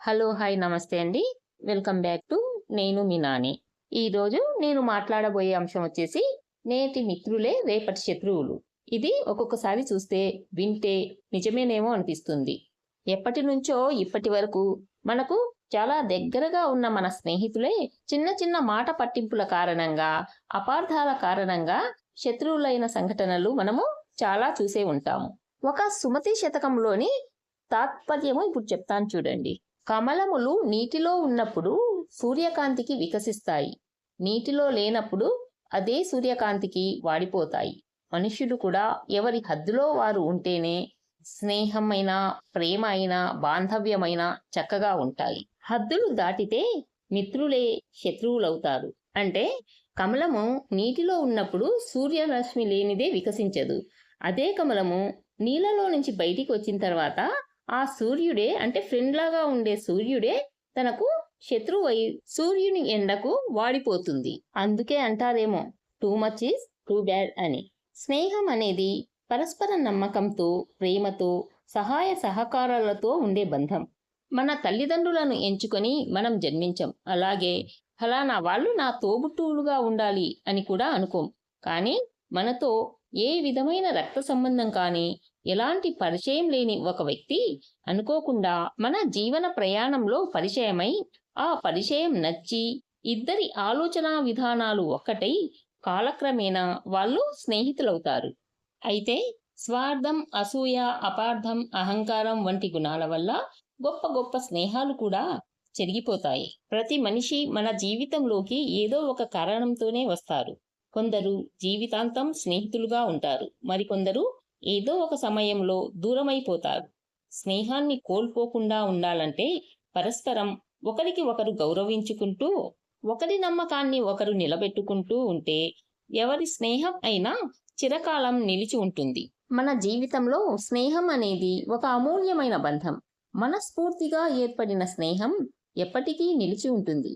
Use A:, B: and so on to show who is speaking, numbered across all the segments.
A: Hello! Hi! నమస్తే అండి. Welcome back to నేను మీ నాని. ఈరోజు నేను మాట్లాడబోయే అంశం వచ్చేసి నేటి మిత్రులే రేపటి శత్రువులు. ఇది ఒక్కొక్కసారి చూస్తే, వింటే నిజమేనేమో అనిపిస్తుంది. ఎప్పటినుంచో ఇప్పటి వరకు మనకు చాలా దగ్గరగా ఉన్న మన స్నేహితులే చిన్న చిన్న మాట పట్టింపుల కారణంగా, అపార్థాల కారణంగా శత్రువులైన సంఘటనలు మనము చాలా చూసే ఉంటాము. ఒక సుమతి శతకంలోని తాత్పర్యము ఇప్పుడు చెప్తాను చూడండి. కమలములు నీటిలో ఉన్నప్పుడు సూర్యకాంతికి వికసిస్తాయి. నీటిలో లేనప్పుడు అదే సూర్యకాంతికి వాడిపోతాయి. మనుష్యులు కూడా ఎవరి హద్దులో వారు ఉంటేనే స్నేహమైన, ప్రేమ అయినా, బాంధవ్యమైన చక్కగా ఉంటాయి. హద్దులు దాటితే మిత్రులే శత్రువులవుతారు. అంటే కమలము నీటిలో ఉన్నప్పుడు సూర్యరశ్మి లేనిదే వికసించదు. అదే కమలము నీళ్ళలో నుంచి బయటికి వచ్చిన తర్వాత ఆ సూర్యుడే, అంటే ఫ్రెండ్ లాగా ఉండే సూర్యుడే తనకు శత్రువై సూర్యుని ఎండకు వాడిపోతుంది. అందుకే అంటారేమో too much is too bad అని. స్నేహం అనేది పరస్పర నమ్మకంతో, ప్రేమతో, సహాయ సహకారాలతో ఉండే బంధం. మన తల్లిదండ్రులను ఎంచుకొని మనం జన్మించం. అలాగే ఫలానా వాళ్ళు నా తోబుట్టువులుగా ఉండాలి అని కూడా అనుకోం. కానీ మనతో ఏ విధమైన రక్త సంబంధం కానీ, ఎలాంటి పరిచయం లేని ఒక వ్యక్తి అనుకోకుండా మన జీవన ప్రయాణంలో పరిచయమై, ఆ పరిచయం నచ్చి, ఇద్దరి ఆలోచనా విధానాలు ఒక్కటై కాలక్రమేణా వాళ్ళు స్నేహితులవుతారు. అయితే స్వార్థం, అసూయ, అపార్థం, అహంకారం వంటి గుణాల వల్ల గొప్ప గొప్ప స్నేహాలు కూడా చెరిగిపోతాయి. ప్రతి మనిషి మన జీవితంలోకి ఏదో ఒక కారణంతోనే వస్తారు. కొందరు జీవితాంతం స్నేహితులుగా ఉంటారు. మరికొందరు ఏదో ఒక సమయంలో దూరమైపోతారు. స్నేహాన్ని కోల్పోకుండా ఉండాలంటే పరస్పరం ఒకరికి ఒకరు గౌరవించుకుంటూ, ఒకరి నమ్మకాన్ని ఒకరు నిలబెట్టుకుంటూ ఉంటే ఎవరి స్నేహం అయినా చిరకాలం నిలిచి ఉంటుంది. మన జీవితంలో స్నేహం అనేది ఒక అమూల్యమైన బంధం. మనస్ఫూర్తిగా ఏర్పడిన స్నేహం ఎప్పటికీ నిలిచి ఉంటుంది.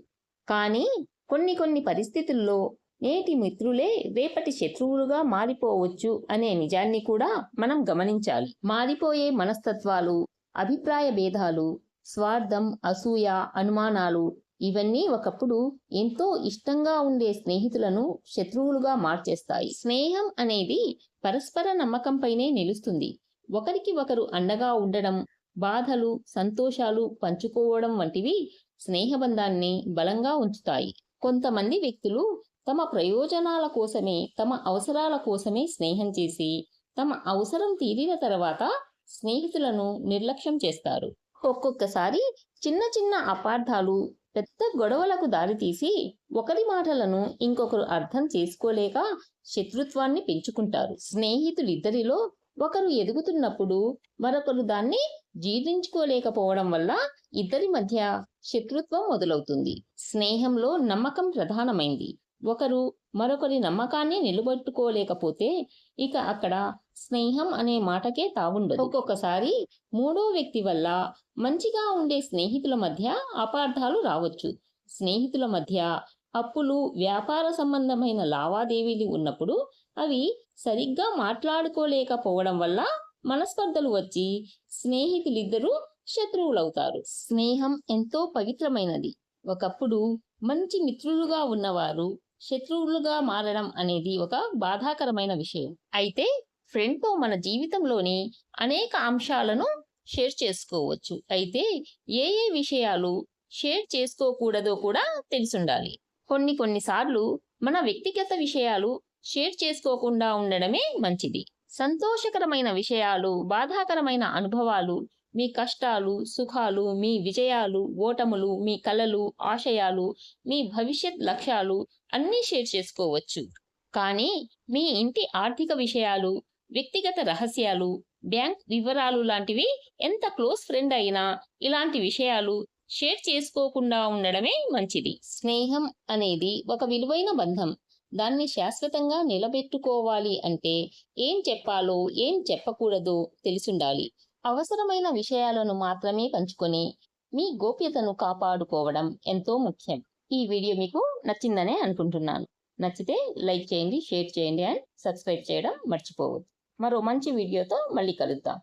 A: కానీ కొన్ని పరిస్థితుల్లో నేటి మిత్రులే రేపటి శత్రువులుగా మారిపోవచ్చు అనే నిజాన్ని కూడా మనం గమనించాలి. మారిపోయే మనస్తత్వాలు, అభిప్రాయ భేదాలు, స్వార్థం, అసూయ, అనుమానాలు ఇవన్నీ ఒకప్పుడు ఎంతో ఇష్టంగా ఉండే స్నేహితులను శత్రువులుగా మార్చేస్తాయి. స్నేహం అనేది పరస్పర నమ్మకంపైనే నిలుస్తుంది. ఒకరికి ఒకరు అండగా ఉండడం, బాధలు, సంతోషాలు పంచుకోవడం వంటివి స్నేహబంధాన్ని బలంగా ఉంచుతాయి. కొంతమంది వ్యక్తులు తమ ప్రయోజనాల కోసమే, తమ అవసరాల కోసమే స్నేహం చేసి, తమ అవసరం తీరిన తర్వాత స్నేహితులను నిర్లక్ష్యం చేస్తారు. ఒక్కొక్కసారి చిన్న చిన్న అపార్థాలు పెద్ద గొడవలకు దారితీసి ఒకరి మాటలను ఇంకొకరు అర్థం చేసుకోలేక శత్రుత్వాన్ని పెంచుకుంటారు. స్నేహితులిద్దరిలో ఒకరు ఎదుగుతున్నప్పుడు మరొకరు దాన్ని జీర్ణించుకోలేకపోవడం వల్ల ఇద్దరి మధ్య శత్రుత్వం మొదలవుతుంది. స్నేహంలో నమ్మకం ప్రధానమైంది. ఒకరు మరొకరి నమ్మకాన్ని నిలబెట్టుకోలేకపోతే ఇక అక్కడ స్నేహం అనే మాటకే తావుండదు. ఒక్కొక్కసారి మూడో వ్యక్తి వల్ల మంచిగా ఉండే స్నేహితుల మధ్య అపార్థాలు రావచ్చు. స్నేహితుల మధ్య అప్పులు, వ్యాపార సంబంధమైన లావాదేవీలు ఉన్నప్పుడు అవి సరిగ్గా మాట్లాడుకోలేకపోవడం వల్ల మనస్పర్ధలు వచ్చి స్నేహితులిద్దరూ శత్రువులవుతారు. స్నేహం ఎంతో పవిత్రమైనది. ఒకప్పుడు మంచి మిత్రులుగా ఉన్నవారు శత్రువులుగా మారడం అనేది ఒక బాధాకరమైన విషయం. అయితే ఫ్రెండ్తో మన జీవితంలోని అనేక అంశాలను షేర్ చేసుకోవచ్చు. అయితే ఏ విషయాలు షేర్ చేసుకోకూడదో కూడా తెలిసుండాలి. కొన్నిసార్లు మన వ్యక్తిగత విషయాలు షేర్ చేసుకోకుండా ఉండడమే మంచిది. సంతోషకరమైన విషయాలు, బాధాకరమైన అనుభవాలు, మీ కష్టాలు, సుఖాలు, మీ విజయాలు, ఓటములు, మీ కలలు, ఆశయాలు, మీ భవిష్యత్ లక్ష్యాలు అన్నీ షేర్ చేసుకోవచ్చు. కానీ మీ ఇంటి ఆర్థిక విషయాలు, వ్యక్తిగత రహస్యాలు, బ్యాంక్ వివరాలు లాంటివి ఎంత క్లోజ్ ఫ్రెండ్ అయినా ఇలాంటి విషయాలు షేర్ చేసుకోకుండా ఉండడమే మంచిది. స్నేహం అనేది ఒక విలువైన బంధం. దాన్ని శాశ్వతంగా నిలబెట్టుకోవాలి అంటే ఏం చెప్పాలో, ఏం చెప్పకూడదో తెలిసుండాలి. అవసరమైన విషయాలను మాత్రమే పంచుకొని మీ గోప్యతను కాపాడుకోవడం ఎంతో ముఖ్యం. ఈ వీడియో మీకు నచ్చిందనే అనుకుంటున్నాను. నచ్చితే లైక్ చేయండి, షేర్ చేయండి అండ్ సబ్స్క్రైబ్ చేయడం మర్చిపోవద్దు. మరో మంచి వీడియోతో మళ్ళీ కలుద్దాం.